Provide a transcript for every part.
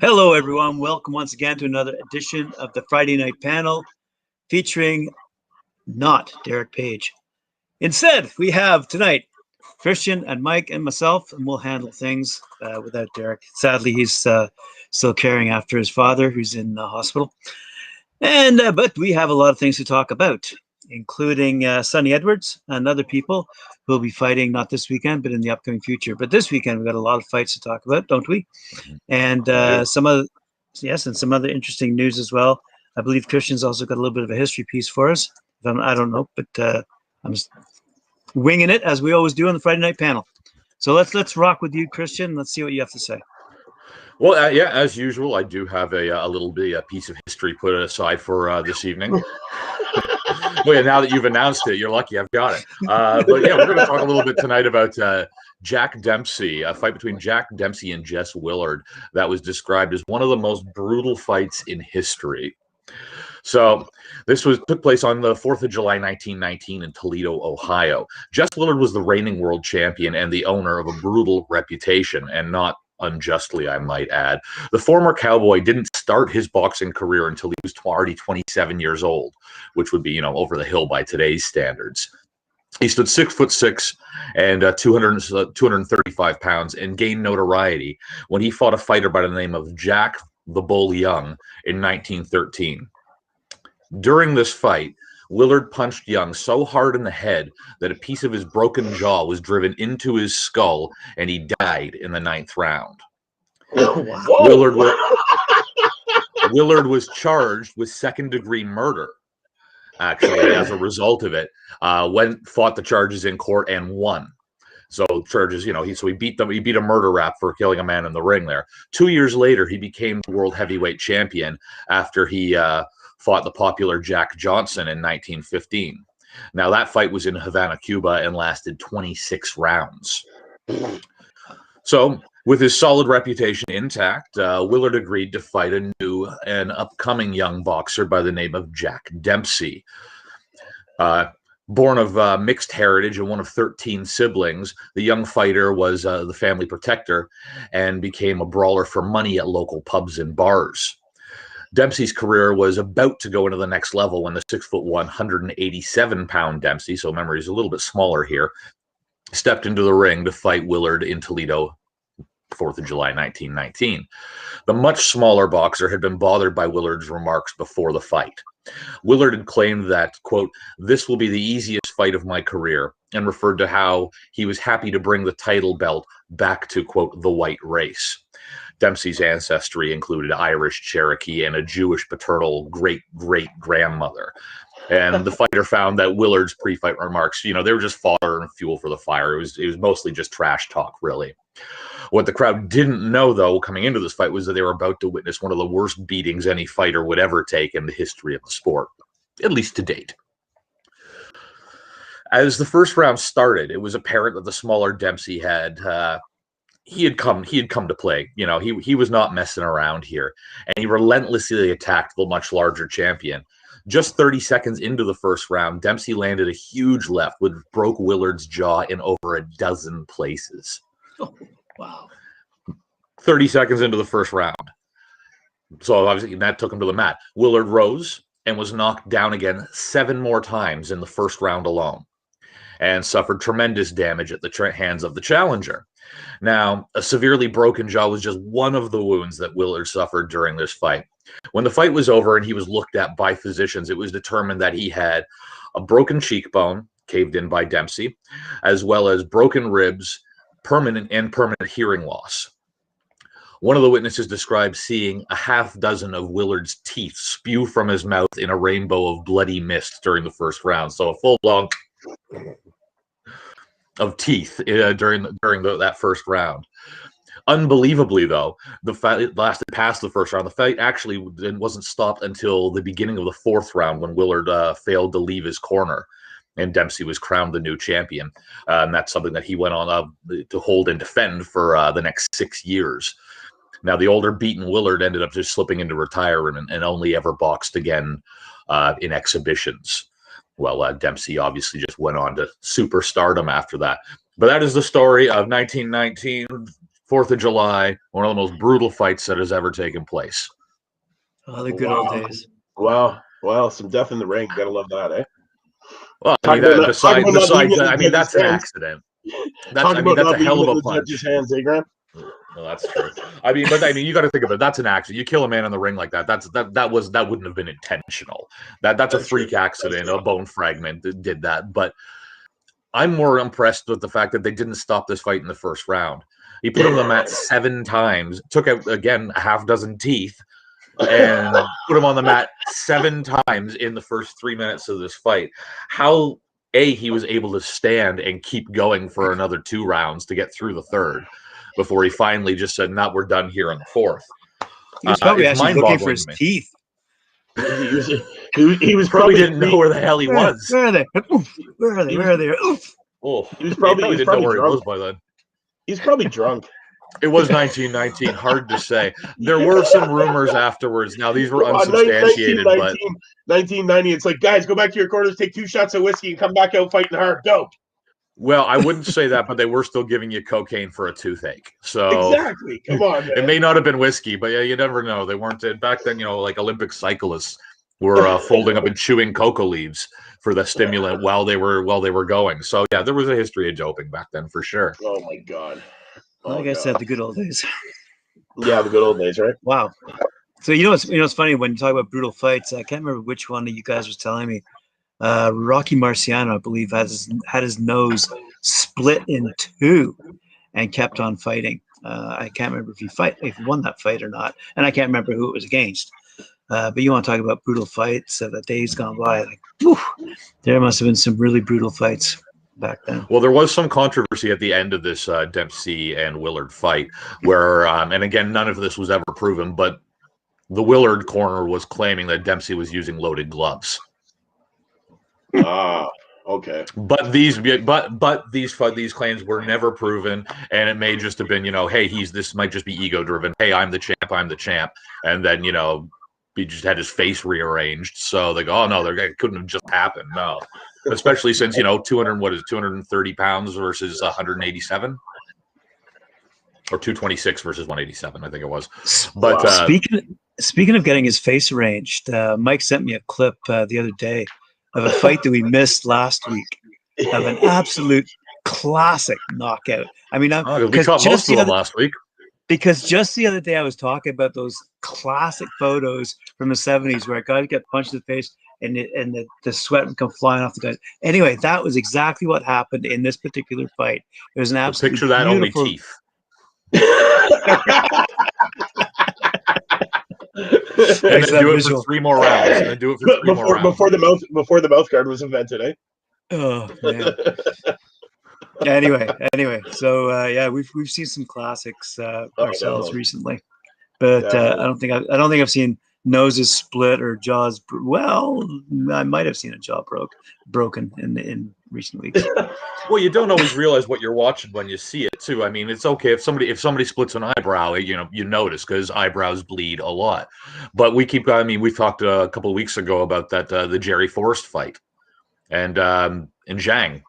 Hello, everyone. Welcome once again to another edition of the Friday Night Panel featuring not Derek Page. Instead, we have tonight Christian and Mike and myself, and we'll handle things without Derek. Sadly, he's still caring after his father, who's in the hospital. But we have a lot of things to talk about, including Sonny Edwards and other people who will be fighting not this weekend, but in the upcoming future. But this weekend, we've got a lot of fights to talk about, don't we? And some other interesting news as well. I believe Christian's also got a little bit of a history piece for us. I don't know, but I'm just winging it as we always do on the Friday Night Panel. So let's rock with you, Christian. Let's see what you have to say. Well, yeah, as usual, I do have a little bit a piece of history put aside for this evening. Well, yeah, now that you've announced it, you're lucky I've got it. But yeah, we're going to talk a little bit tonight about Jack Dempsey, a fight between Jack Dempsey and Jess Willard that was described as one of the most brutal fights in history. So this took place on the 4th of July, 1919 in Toledo, Ohio. Jess Willard was the reigning world champion and the owner of a brutal reputation, and not unjustly, I might add. The former cowboy didn't start his boxing career until he was already 27 years old, which would be, over the hill by today's standards. He stood 6'6" and 235 pounds and gained notoriety when he fought a fighter by the name of Jack the Bull Young in 1913. During this fight, Willard punched Young so hard in the head that a piece of his broken jaw was driven into his skull, and he died in the 9th round. Willard was charged with second-degree murder, actually, as a result of it. Fought the charges in court and won. So charges, he beat a murder rap for killing a man in the ring there. 2 years later, he became the world heavyweight champion after he fought the popular Jack Johnson in 1915. Now, that fight was in Havana, Cuba, and lasted 26 rounds. So, with his solid reputation intact, Willard agreed to fight an upcoming young boxer by the name of Jack Dempsey. Born of mixed heritage and one of 13 siblings, the young fighter was the family protector and became a brawler for money at local pubs and bars. Dempsey's career was about to go into the next level when the 6'1", 187-pound Dempsey, so remember he's a little bit smaller here, stepped into the ring to fight Willard in Toledo, 4th of July, 1919. The much smaller boxer had been bothered by Willard's remarks before the fight. Willard had claimed that, quote, "This will be the easiest fight of my career," and referred to how he was happy to bring the title belt back to, quote, "the white race." Dempsey's ancestry included Irish, Cherokee, and a Jewish paternal great-great-grandmother. And the fighter found that Willard's pre-fight remarks, they were just fodder and fuel for the fire. It was mostly just trash talk, really. What the crowd didn't know, though, coming into this fight was that they were about to witness one of the worst beatings any fighter would ever take in the history of the sport, at least to date. As the first round started, it was apparent that the smaller Dempsey had come to play. He was not messing around here, and he relentlessly attacked the much larger champion. Just 30 seconds into the first round, Dempsey landed a huge left, which broke Willard's jaw in over a dozen places. Oh, wow. 30 seconds into the first round. So obviously that took him to the mat. Willard rose and was knocked down again 7 more times in the first round alone, and suffered tremendous damage at the hands of the challenger. Now, a severely broken jaw was just one of the wounds that Willard suffered during this fight. When the fight was over and he was looked at by physicians, it was determined that he had a broken cheekbone, caved in by Dempsey, as well as broken ribs, permanent hearing loss. One of the witnesses described seeing a half dozen of Willard's teeth spew from his mouth in a rainbow of bloody mist during the first round. So a full-blown of teeth during that first round. Unbelievably, though, the fight lasted past the first round. The fight actually wasn't stopped until the beginning of the 4th round, when Willard failed to leave his corner, and Dempsey was crowned the new champion. And that's something that he went on to hold and defend for the next 6 years. Now, the older beaten Willard ended up just slipping into retirement and only ever boxed again in exhibitions. Well, Dempsey obviously just went on to superstardom after that. But that is the story of 1919 4th of July, one of the most brutal fights that has ever taken place. Oh, the good old days. Wow. Well, some death in the ring. Gotta love that, eh? Well, I mean, besides that, I mean, that's an accident. That's a hell of a punch. Judge's hands, eh, Graham? Well, that's true. I mean, you got to think of it. That's an accident. You kill a man in the ring like that. That wouldn't have been intentional. That's a freak accident. A bone fragment that did that. But I'm more impressed with the fact that they didn't stop this fight in the first round. He put him on the mat 7 times, took out again a half dozen teeth, and put him on the mat 7 times in the first 3 minutes of this fight. How he was able to stand and keep going for another 2 rounds to get through the 3rd before he finally just said, "No, we're done here in the 4th." He was probably actually looking for his teeth. He was probably didn't know where the hell he was. Where are they? Where are they? Where are they? Oof. Oh, he probably didn't know where he was by then. He's probably drunk. It was 1919. Hard to say. There were some rumors afterwards. Now these were unsubstantiated, but 1990. It's like, guys, go back to your quarters, take 2 shots of whiskey, and come back out fighting hard. Go. Well, I wouldn't say that, but they were still giving you cocaine for a toothache. So exactly. Come on, man. It may not have been whiskey, but yeah, you never know. They weren't back then. Like Olympic cyclists were folding up and chewing cocoa leaves for the stimulant while they were going. So yeah, there was a history of doping back then for sure. Oh my God. Like I said, the good old days. Yeah, the good old days, right? Wow. So it's funny when you talk about brutal fights. I can't remember which one of you guys was telling me. Rocky Marciano, I believe, had his nose split in 2 and kept on fighting. I can't remember if he won that fight or not, and I can't remember who it was against. But you want to talk about brutal fights? The days gone by, like, whew, there must have been some really brutal fights back then. Well, there was some controversy at the end of this Dempsey and Willard fight where, and again, none of this was ever proven, but the Willard corner was claiming that Dempsey was using loaded gloves. Okay. But these claims were never proven, and it may just have been, hey, this might just be ego driven. Hey, I'm the champ, and then he just had his face rearranged. So they go, oh no, that couldn't have just happened. No, especially since 230 pounds versus 187, or 226 versus 187, I think it was. But speaking of getting his face arranged, Mike sent me a clip the other day of a fight that we missed last week of an absolute classic knockout. I mean, we caught most of them last week. Because just the other day I was talking about those classic photos from the 70s where a guy would get punched in the face and the sweat would come flying off the guy. Anyway, that was exactly what happened in this particular fight. It was an absolute picture that beautiful... only teeth. And then do it for 3 more rounds. And then do it for 3 more rounds. Before the mouth guard was invented, eh? Oh man. Anyway, so yeah, we've seen some classics ourselves recently, but I don't think I've seen noses split or jaws. Well, I might have seen a jaw broken in recent weeks. Well, you don't always realize what you're watching when you see it too. I mean, it's okay if somebody splits an eyebrow, you notice because eyebrows bleed a lot. But we talked a couple of weeks ago about that the Jerry Forrest fight, and Zhang.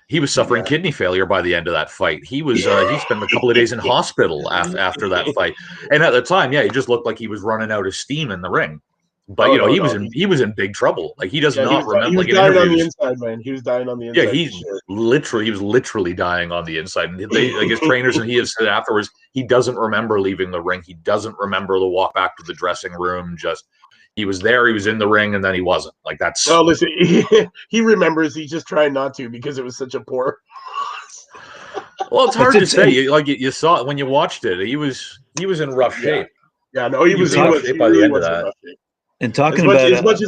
He was suffering kidney failure by the end of that fight. He spent a couple of days in hospital after that fight. And at the time, he just looked like he was running out of steam in the ring. But he was in big trouble. Like he does not remember. He was dying on the inside, man. He was dying on the inside. Yeah, he was literally dying on the inside. And his trainers and he have said afterwards, he doesn't remember leaving the ring. He doesn't remember the walk back to the dressing room. He was there, he was in the ring, and then he wasn't. Like that's. Well, listen, he remembers. He's just trying not to because it was such a poor. Well, it's hard to say. Like you saw it when you watched it. He was in rough shape. Yeah, no, he was in rough shape by the end of that. And talking as much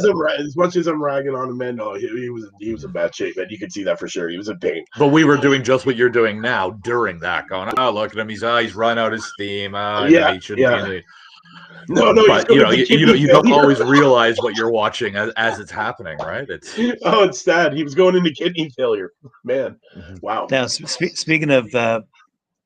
as I'm ragging on him, man, no, he was in bad shape, man. You could see that for sure. He was in pain. But we were doing just what you're doing now during that, going, oh, look at him, he's run out of steam. He shouldn't be. No, but you don't always realize what you're watching as it's happening, right? It's sad. He was going into kidney failure, man. Wow. Now, speaking of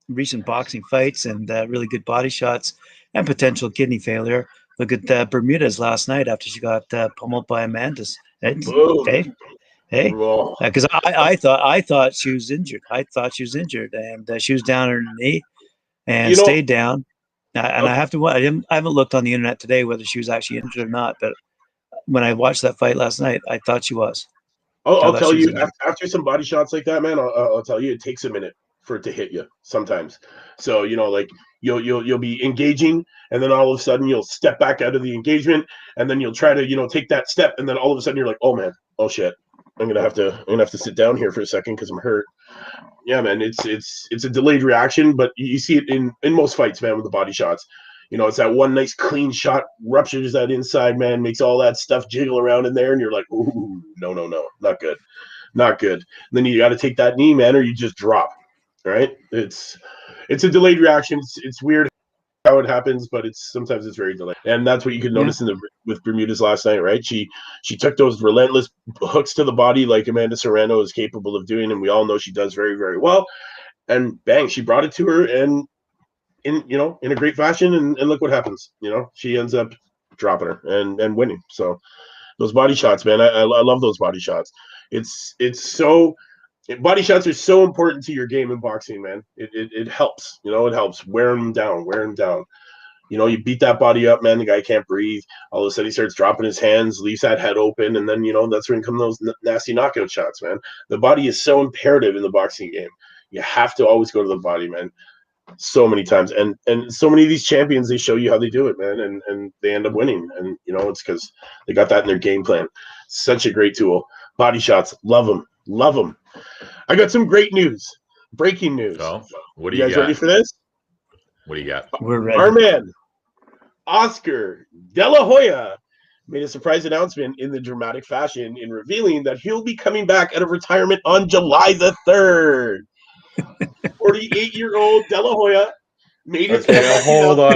recent boxing fights and really good body shots and potential kidney failure, look at Bermudez last night after she got pummeled by Amanda's. Hey, because I thought she was injured. And she was down on her knee. and stayed down. And I have to. I haven't looked on the internet today whether she was actually injured or not. But when I watched that fight last night, I thought she was. I'll tell you, after some body shots like that, man, I'll tell you, it takes a minute for it to hit you sometimes. So, like you'll be engaging, and then all of a sudden you'll step back out of the engagement, and then you'll try to, take that step, and then all of a sudden you're like, oh man, oh shit, I'm gonna have to sit down here for a second because I'm hurt. Yeah, man, it's a delayed reaction, but you see it in most fights, man, with the body shots. It's that one nice clean shot, ruptures that inside, man, makes all that stuff jiggle around in there, and you're like, ooh, no, not good. Not good. And then you got to take that knee, man, or you just drop, right? It's a delayed reaction. It's weird how it happens, but sometimes it's very delayed. And that's what you could notice with Bermudez last night, right? She took those relentless hooks to the body like Amanda Serrano is capable of doing, and we all know she does very, very well. And bang, she brought it to her, and in a great fashion, and look what happens. She ends up dropping her and winning. So those body shots, man, I love those body shots. Body shots are so important to your game in boxing, man. It helps. It helps wear them down. You beat that body up, man. The guy can't breathe. All of a sudden, he starts dropping his hands, leaves that head open, and then that's when come those nasty knockout shots, man. The body is so imperative in the boxing game. You have to always go to the body, man. So many times, and so many of these champions, they show you how they do it, man, and they end up winning, and it's because they got that in their game plan. Such a great tool. Body shots, love them. I got some great news, breaking news. Oh, what do you guys got? ready for this? What do you got? We're ready. Our man Oscar De La Hoya made a surprise announcement in the dramatic fashion in revealing that he'll be coming back out of retirement on July the 3rd. 48-year-old De La Hoya made his hold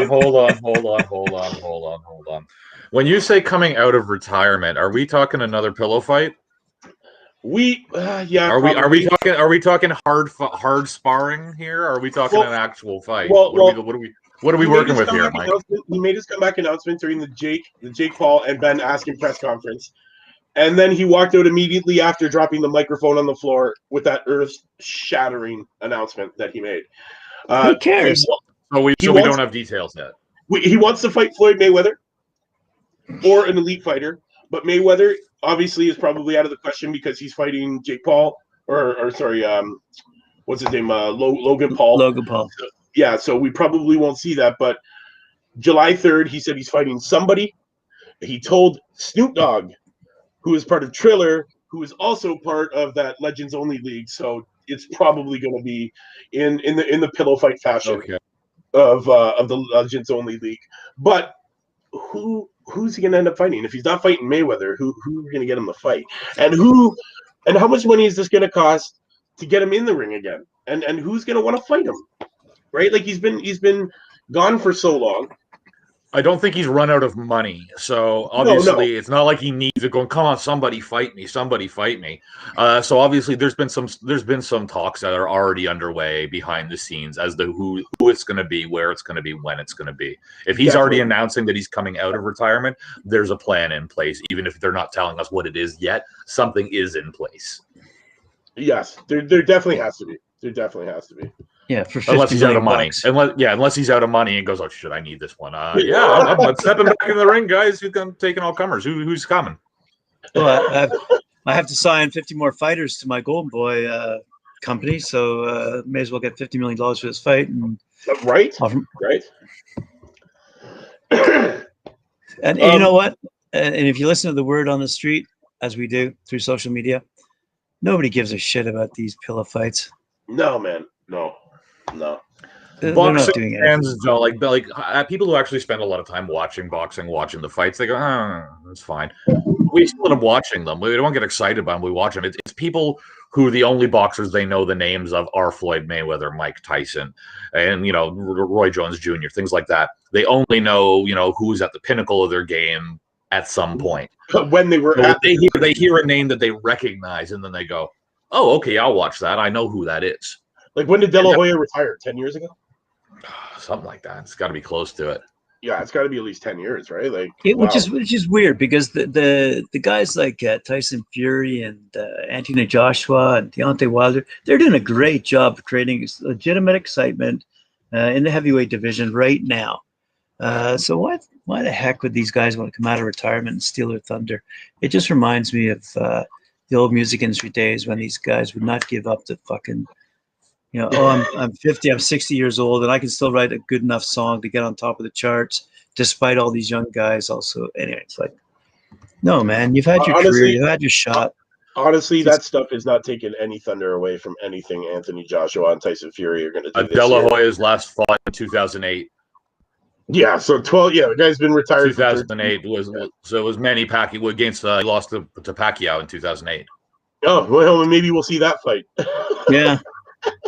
on. When you say coming out of retirement, are we talking another pillow fight? Yeah. Are we talking hard sparring here? Or are we talking an actual fight? What are we working with here, Mike? He made his comeback announcement during the Jake Paul and Ben Askren press conference. And then he walked out immediately after dropping the microphone on the floor with that earth-shattering announcement that he made. Who cares? We don't have details yet. He wants to fight Floyd Mayweather or an elite fighter, but Mayweather obviously is probably out of the question because he's fighting Jake Paul or sorry, what's his name? Logan Paul. Logan Paul. So we probably won't see that. But July 3rd, he said he's fighting somebody. He told Snoop Dogg, who is part of Triller, who is also part of that Legends Only League. So it's probably going to be in the pillow fight fashion of the Legends Only League. But who's he going to end up fighting? If he's not fighting Mayweather, who's going to get him to fight? And how much money is this going to cost to get him in the ring again? And who's going to want to fight him? Right? Like he's been gone for so long. I don't think he's run out of money. So obviously it's not like he needs to go, come on, somebody fight me. So obviously there's been some talks that are already underway behind the scenes as to who it's going to be, where it's going to be, when it's going to be. If he's already announcing that he's coming out of retirement, there's a plan in place. Even if they're not telling us what it is yet, something is in place. Yes, there definitely has to be. Yeah, for unless he's out of money. Bucks. Unless he's out of money and goes, oh shit, I need this one. I'm stepping back in the ring, guys. Who's taking all comers? Who's coming? Well, I have to sign 50 more fighters to my Golden Boy company, so may as well get $50 million for this fight. And right. And you know what? And if you listen to the word on the street, as we do through social media, nobody gives a shit about these pillow fights. No, man. No. Boxing fans don't like people who actually spend a lot of time watching boxing, watching the fights. They go, that's fine. We still end up watching them. We don't get excited by them. We watch them. It's people who the only boxers they know the names of are Floyd Mayweather, Mike Tyson, and Roy Jones Jr. Things like that. They only know who's at the pinnacle of their game at some point. When they were, they hear a name that they recognize, and then they go, oh, okay, I'll watch that. I know who that is. Like when did De La Hoya retire? 10 years ago? Something like that. It's got to be close to it. Yeah, it's got to be at least 10 years, right? Like, which is weird because the guys like Tyson Fury and Anthony Joshua and Deontay Wilder, they're doing a great job of creating legitimate excitement in the heavyweight division right now. So why the heck would these guys want to come out of retirement and steal their thunder? It just reminds me of the old music industry days when these guys would not give up the fucking, oh, I'm 50, I'm 60 years old, and I can still write a good enough song to get on top of the charts, despite all these young guys also. Anyway, it's like, no, man, you've had your career, you've had your shot. Honestly, that stuff is not taking any thunder away from anything Anthony Joshua and Tyson Fury are going to do this De La year. Hoya's last fought in 2008. Yeah, so 12. Yeah, the guy's been retired. 2008 it was Manny Pacquiao against he lost to Pacquiao in 2008. Oh well, maybe we'll see that fight. Yeah,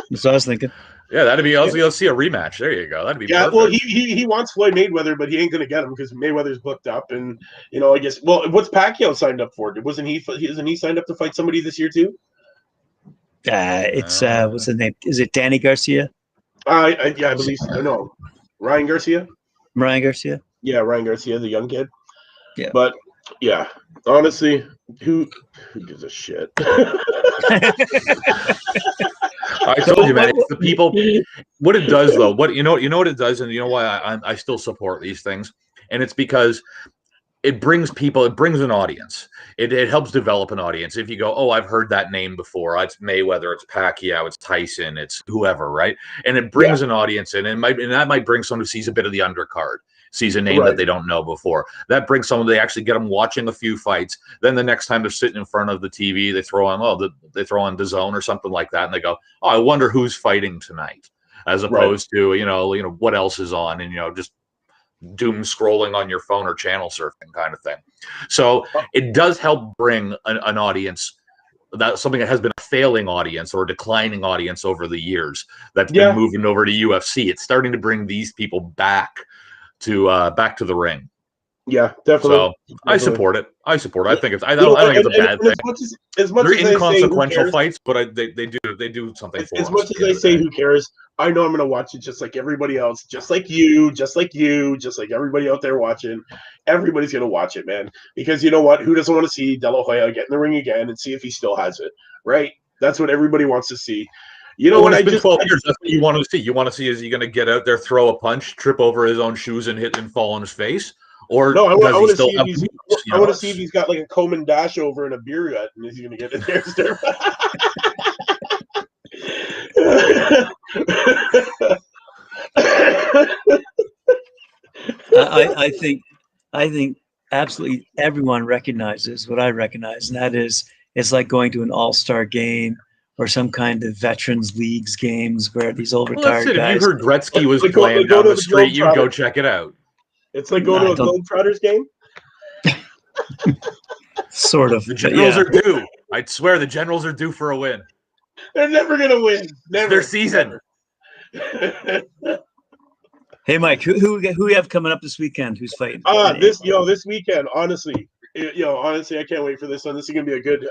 that's what I was thinking. Yeah, that'd be. Let's see a rematch. There you go. That'd be. Yeah, perfect. well, he wants Floyd Mayweather, but he ain't gonna get him because Mayweather's booked up, and I guess. Well, what's Pacquiao signed up for? Isn't he signed up to fight somebody this year too? It's what's the name? Is it Danny Garcia? I believe so. No, Ryan Garcia. Ryan Garcia. Yeah, Ryan Garcia, the young kid. Yeah, but yeah, honestly, who gives a shit? I told you, man. It's the people. What it does, though, what it does, and you know why I still support these things, and it's because it brings people, it brings an audience. It helps develop an audience. If you go, oh, I've heard that name before. It's Mayweather, it's Pacquiao, it's Tyson, it's whoever, right? And it brings an audience in, and that might bring someone who sees a bit of the undercard, sees a name that they don't know before. That brings someone, they actually get them watching a few fights. Then the next time they're sitting in front of the TV, they throw on DAZN or something like that, and they go, oh, I wonder who's fighting tonight, as opposed to what else is on, and just doom scrolling on your phone or channel surfing kind of thing. So it does help bring an audience, something that has been a failing audience or a declining audience over the years that's been moving over to UFC. It's starting to bring these people back to the ring. Yeah, definitely. So I support it. I think it's. I don't think it's a bad thing. As much They're as inconsequential fights, but they do something for us. As much as I say, who cares? I know I'm going to watch it just like everybody else, just like you, just like everybody out there watching. Everybody's going to watch it, man. Because you know what? Who doesn't want to see De La Hoya get in the ring again and see if he still has it, right? That's what everybody wants to see. You know what? It's been 12 years. That's what you want to see. You want to see, is he going to get out there, throw a punch, trip over his own shoes, and hit and fall on his face? Or no, I want to see if he's got like a Komen dash over and a beer gut, and is he going to get in there? I think absolutely everyone recognizes what I recognize, and that is it's like going to an all-star game or some kind of veterans leagues games where these old retired guys. If you heard Gretzky was playing down the street, you go check it out. It's like going to a Globetrotters game. Sort of. The Generals are due. I swear the Generals are due for a win. They're never going to win. Never. Their season. Hey, Mike, who we have coming up this weekend? Who's fighting? This weekend, honestly, I can't wait for this one. This is going to be a good.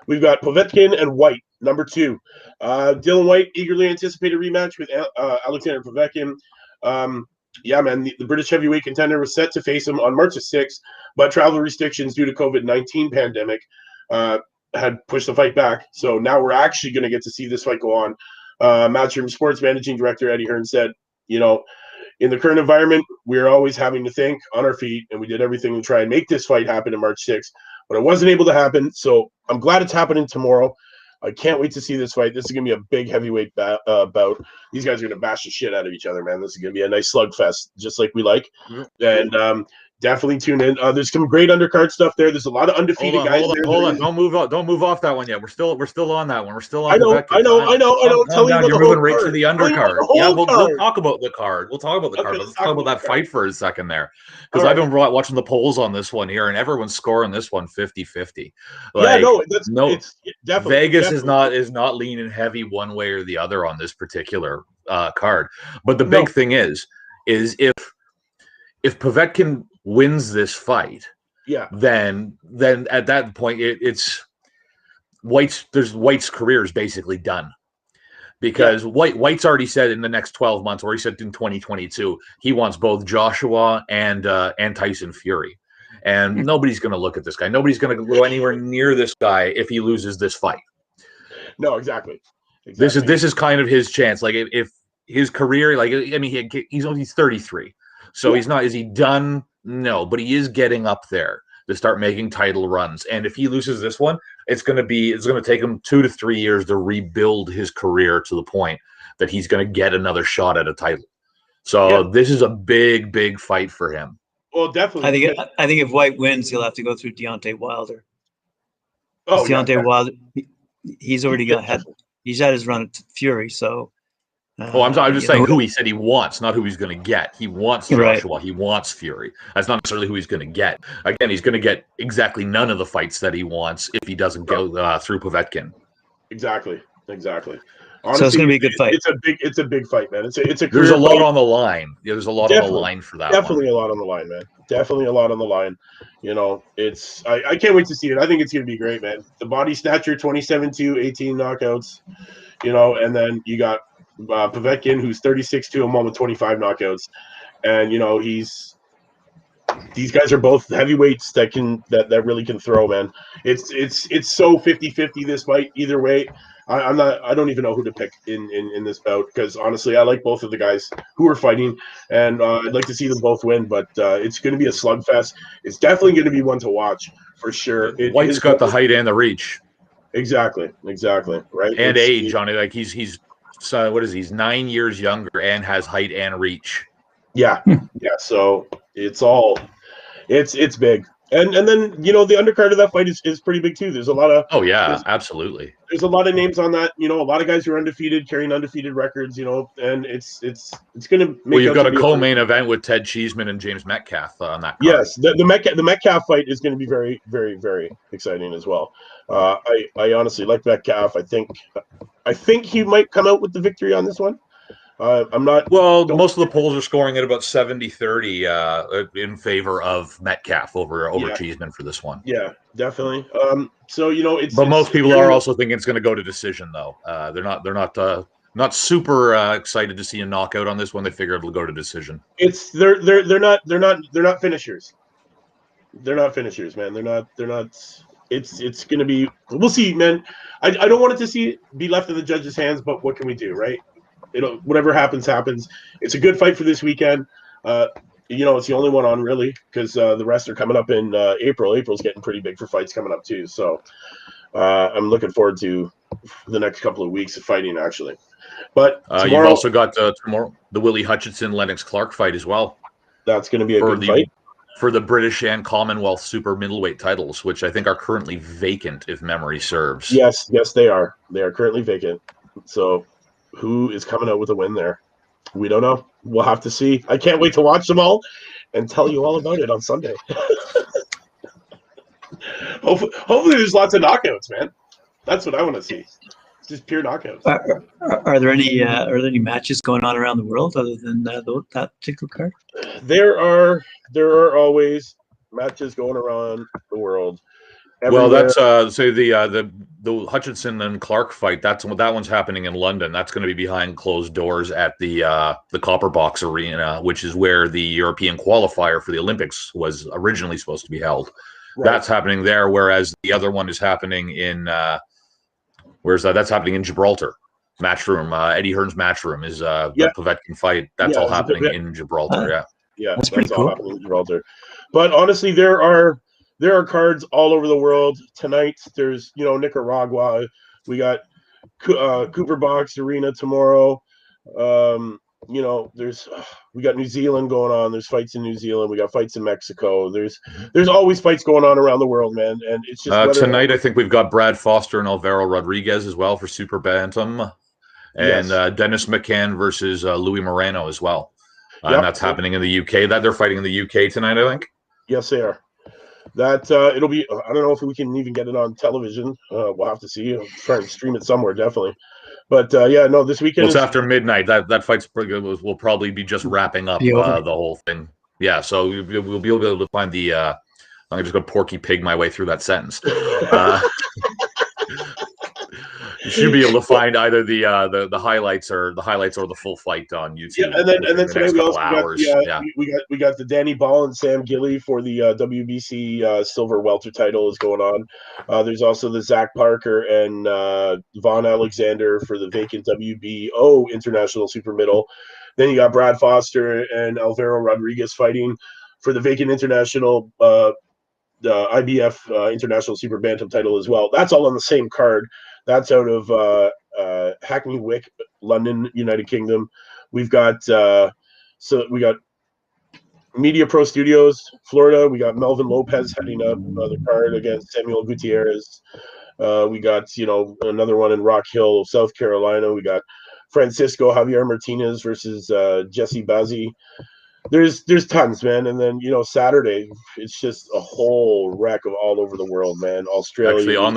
We've got Povetkin and White, number 2. Dylan White, eagerly anticipated rematch with Alexander Povetkin. Yeah, man, the British heavyweight contender was set to face him on March 6th, but travel restrictions due to COVID-19 pandemic had pushed the fight back. So now we're actually going to get to see this fight go on. Matchroom Sports Managing Director Eddie Hearn said, in the current environment, we're always having to think on our feet, and we did everything to try and make this fight happen on March 6th, but it wasn't able to happen. So I'm glad it's happening tomorrow. I can't wait to see this fight. This is going to be a big heavyweight bout. These guys are going to bash the shit out of each other, man. This is going to be a nice slugfest, just like we like. And definitely tune in. There's some great undercard stuff there. There's a lot of undefeated guys there. Hold on. Don't move off that one yet. We're still on that one. We're still on. I know. You're moving right to the undercard. Yeah, we'll talk about the card. We'll talk about the card. Let's talk about that fight for a second there, because I've been watching the polls on this one here, and everyone's scoring this one 50-50. It's definitely Vegas is not leaning heavy one way or the other on this particular card. But the big thing is if Povetkin wins this fight, then at that point it's White's career is basically done, because White's already said in the next 12 months, or he said in 2022, he wants both Joshua and Tyson Fury, and nobody's going to look at this guy. Nobody's going to go anywhere near this guy if he loses this fight. No, exactly. This is kind of his chance. Like if his career, like, I mean, he's 33, so he's not. Is he done? No, but he is getting up there to start making title runs. And if he loses this one, it's going to take him 2 to 3 years to rebuild his career to the point that he's going to get another shot at a title. So this is a big, big fight for him. Well, definitely. I think if White wins, he'll have to go through Deontay Wilder. Oh, Deontay Wilder, he's already he's had his run at Fury. So, I'm just saying who he said he wants, not who he's going to get. He wants Joshua. Right. He wants Fury. That's not necessarily who he's going to get. Again, he's going to get exactly none of the fights that he wants if he doesn't go through Povetkin. Exactly. Honestly, so it's going to be a good fight. It's a big fight, man. It's a. There's a lot on the line. Yeah, there's a lot on the line for that. Definitely a lot on the line, man. Definitely a lot on the line. You know, I can't wait to see it. I think it's going to be great, man. The body snatcher, 27-2, 18 knockouts. You know, and then you got Povetkin, who's 36-2, and one with 25 knockouts. And you know, these guys are both heavyweights that really can throw, man. It's so 50-50 this fight either way. I don't even know who to pick in this bout, because honestly I like both of the guys who are fighting, and I'd like to see them both win, but it's going to be a slugfest. It's definitely going to be one to watch for sure. White's got the height and the reach. Exactly, right. And age on it, like he's so what is he? He's 9 years younger and has height and reach. Yeah. So it's big. And then, you know, the undercard of that fight is pretty big too. There's a lot of absolutely. There's a lot of names on that. You know, a lot of guys who are undefeated, carrying undefeated records. You know, and it's going to. Well, you've got a co-main event with Ted Cheeseman and James Metcalf on that card. Yes, the Metcalf fight is going to be very, very, very exciting as well. I honestly like Metcalf. I think he might come out with the victory on this one. I'm not. Well, most of the polls are scoring at about 70-30 in favor of Metcalf over Cheeseman for this one. Yeah, definitely. So you know, but most people are also thinking it's going to go to decision, though. They're not super excited to see a knockout on this one. They figure it'll go to decision. They're not finishers. They're not finishers, man. They're not. It's going to be. We'll see, man. I don't want it to be left in the judges' hands, but what can we do, right? Whatever happens. It's a good fight for this weekend. You know, it's the only one on really, because the rest are coming up in April. April's getting pretty big for fights coming up too. So I'm looking forward to the next couple of weeks of fighting, actually. But you've also got tomorrow the Willie Hutchinson Lennox Clark fight as well. That's going to be a good fight for the British and Commonwealth super middleweight titles, which I think are currently vacant, if memory serves. Yes, they are. They are currently vacant. So. Who is coming out with a win there? We don't know. We'll have to see. I can't wait to watch them all and tell you all about it on Sunday. Hopefully there's lots of knockouts, man. That's what I want to see. Just pure knockouts. Are there any matches going on around the world other than that particular card? There are always matches going around the world. Everywhere. Well, that's say the Hutchinson and Clark fight. That one's happening in London. That's going to be behind closed doors at the Copper Box Arena, which is where the European qualifier for the Olympics was originally supposed to be held. Right. That's happening there, whereas the other one is happening in where's that? That's happening in Gibraltar. Matchroom. Eddie Hearn's Matchroom is the Povetkin fight. That's all happening in Gibraltar. That's pretty cool. All happening in Gibraltar. But honestly, there are cards all over the world tonight. There's, you know, Nicaragua. We got Cooper Box Arena tomorrow. You know, we got New Zealand going on. There's fights in New Zealand. We got fights in Mexico. There's always fights going on around the world, man. And it's just tonight. I think we've got Brad Foster and Alvaro Rodriguez as well for Super Bantam, and Dennis McCann versus Louis Moreno as well. And that's happening in the UK. That they're fighting in the UK tonight, I think. Yes, they are. That it'll be. I don't know if we can even get it on television. We'll have to see. I'll try and stream it somewhere, definitely. But this weekend. It's after midnight. That fight's will probably be just wrapping up the whole thing. Yeah, so we'll be able to find the. I'm just gonna Porky Pig my way through that sentence. You should be able to find either the highlights or the full fight on YouTube. Yeah, and then the today next we couple also hours. got we got the Danny Ball and Sam Gilly for the WBC silver welter title is going on. There's also the Zach Parker and Vaughn Alexander for the vacant WBO international super middle. Then you got Brad Foster and Alvaro Rodriguez fighting for the vacant international the IBF international super bantam title as well. That's all on the same card. That's out of Hackney Wick, London, United Kingdom. We've got we got Media Pro Studios, Florida. We got Melvin Lopez heading up the card against Samuel Gutierrez. We got another one in Rock Hill, South Carolina. We got Francisco Javier Martinez versus Jesse Bazzi. There's tons, man. And then Saturday, it's just a whole wreck of all over the world, man. Australia. Actually, on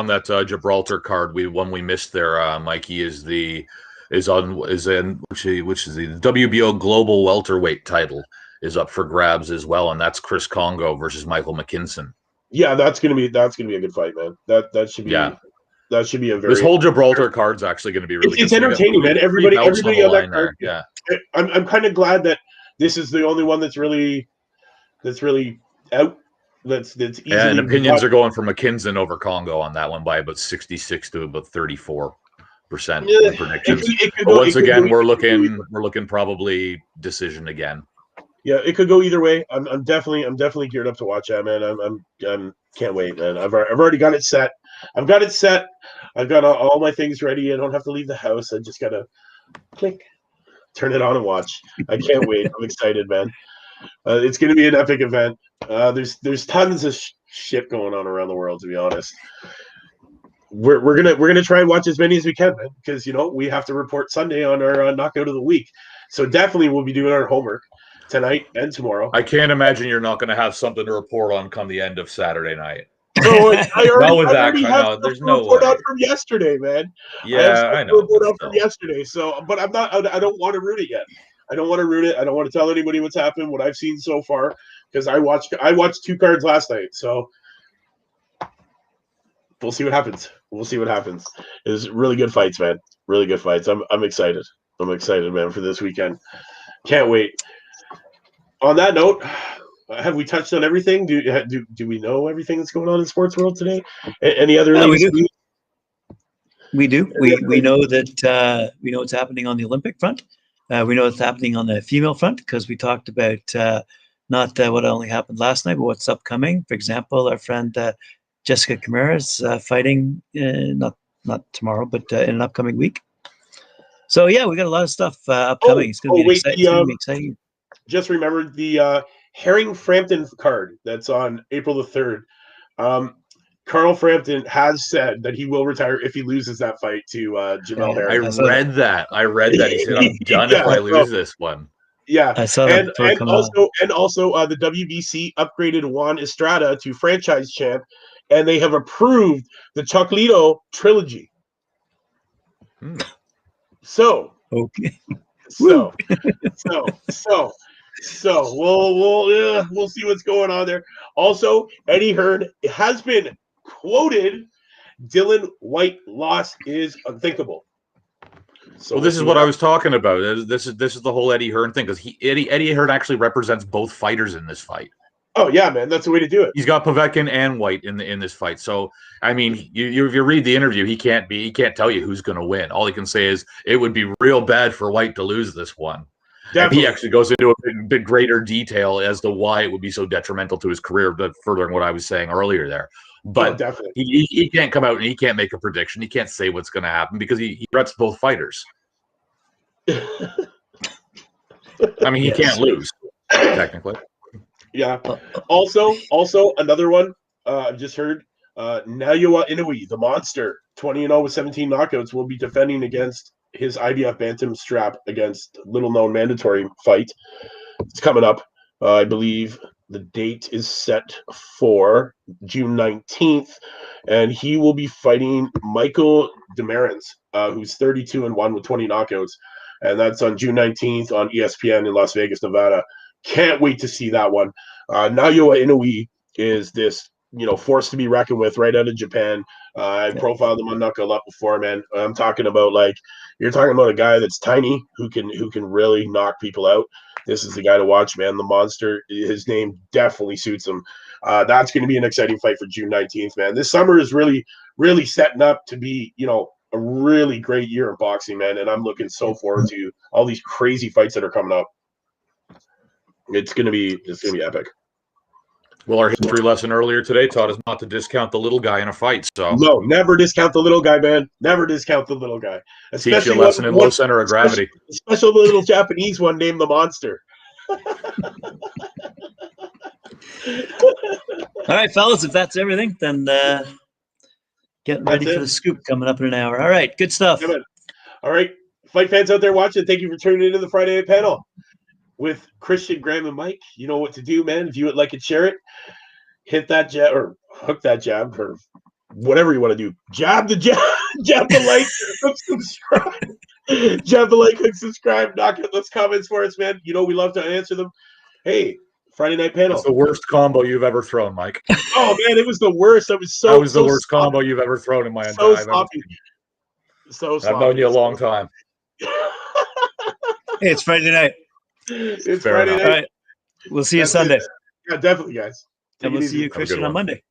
that Gibraltar card, one we missed there, Mikey, which is the WBO Global Welterweight title is up for grabs as well, and that's Chris Congo versus Michael Mckinson. Yeah, that's gonna be a good fight, man. That should be that should be a very. This whole Gibraltar card's actually going to be really. It's entertaining, man. Everybody on that card. Yeah, I'm kind of glad that this is the only one that's really out. That's easy. Yeah, and opinions are going for Mckinson over Congo on that one by about 66 to about 34% predictions. Once again, we're looking probably decision again. Yeah, it could go either way. I'm definitely geared up to watch that, man. I'm can't wait, man. I've already got it set. I've got it set. I've got all my things ready. I don't have to leave the house. I just gotta click, turn it on, and watch. I can't wait. I'm excited, man. It's gonna be an epic event. There's tons of shit going on around the world. To be honest, we're gonna try and watch as many as we can, man, because we have to report Sunday on our knockout of the week. So definitely we'll be doing our homework tonight and tomorrow. I can't imagine you're not going to have something to report on come the end of Saturday night. No, I already have there's no report out from yesterday, man. Yeah, I know. Report out from yesterday. So, but I'm not. I don't want to ruin it yet. I don't want to ruin it. I don't want to tell anybody what's happened, what I've seen so far, because I watched 2 cards last night. So we'll see what happens. It was really good fights, man. Really good fights. I'm excited. I'm excited, man, for this weekend. Can't wait. On that note, have we touched on everything? Do we know everything that's going on in the sports world today? Any other? We do. We know that we know what's happening on the Olympic front. We know what's happening on the female front because we talked about not what only happened last night, but what's upcoming. For example, our friend Jessica Camara's fighting not tomorrow, but in an upcoming week. So yeah, we got a lot of stuff upcoming. It's going to be exciting. Just remembered the Herring Frampton card that's on April the 3rd. Carl Frampton has said that he will retire if he loses that fight to Jamel Herring. I read that. He said, "I'm done if I lose this one." Yeah, I saw that and also the WBC upgraded Juan Estrada to franchise champ, and they have approved the Chocolito trilogy. So okay. So we'll see what's going on there. Also, Eddie Hearn has been quoted. Dylan White loss is unthinkable. So this is what I was talking about. This is the whole Eddie Hearn thing because Eddie Hearn actually represents both fighters in this fight. Oh yeah, man, that's the way to do it. He's got Povetkin and White in this fight. So I mean, if you read the interview, he can't tell you who's going to win. All he can say is it would be real bad for White to lose this one. And he actually goes into a bit greater detail as to why it would be so detrimental to his career, but furthering what I was saying earlier there. But he can't come out and he can't make a prediction. He can't say what's going to happen because he reps both fighters. I mean, he can't lose, technically. Yeah. Also, another one I've just heard, Naoya Inoue, the monster, 20-0 with 17 knockouts, will be defending against his IBF Bantam strap against little-known mandatory fight. It's coming up. I believe the date is set for June 19th, and he will be fighting Michael Demarans, who's 32-1 with 20 knockouts, and that's on June 19th on ESPN in Las Vegas, Nevada. Can't wait to see that one. Naoya Inoue is this force to be reckoned with right out of Japan. I profiled him on Knuckle Up before, man. I'm talking about you're talking about a guy that's tiny who can really knock people out. This is the guy to watch, man. The monster. His name definitely suits him. That's going to be an exciting fight for June 19th, man. This summer is really, really setting up to be, a really great year of boxing, man. And I'm looking so forward to all these crazy fights that are coming up. It's gonna be epic. Well, our history lesson earlier today taught us not to discount the little guy in a fight. So no, never discount the little guy, man. Never discount the little guy. Teach you a lesson in low center of gravity. Especially the little Japanese one named the Monster. All right, fellas, if that's everything, then getting ready for the scoop coming up in an hour. All right, good stuff. Yeah, all right, fight fans out there watching, thank you for tuning into the Friday Night Panel with Christian, Graham, and Mike. You know what to do, man. View it, like it, share it. Hit that jab or hook that jab or whatever you want to do. Jab the jab, jab the like, hook, subscribe. Jab the like, hook, subscribe. Knock out those comments for us, man. We love to answer them. Hey, Friday Night Panel. That's the worst combo you've ever thrown, Mike. Oh man, it was the worst. That was the worst combo you've ever thrown in my entire life. So sloppy. I've known you a long time. Hey, it's Friday night. It's Friday night. All right. We'll see you Sunday. Yeah, definitely, guys. And we'll see you, Christian, on Monday.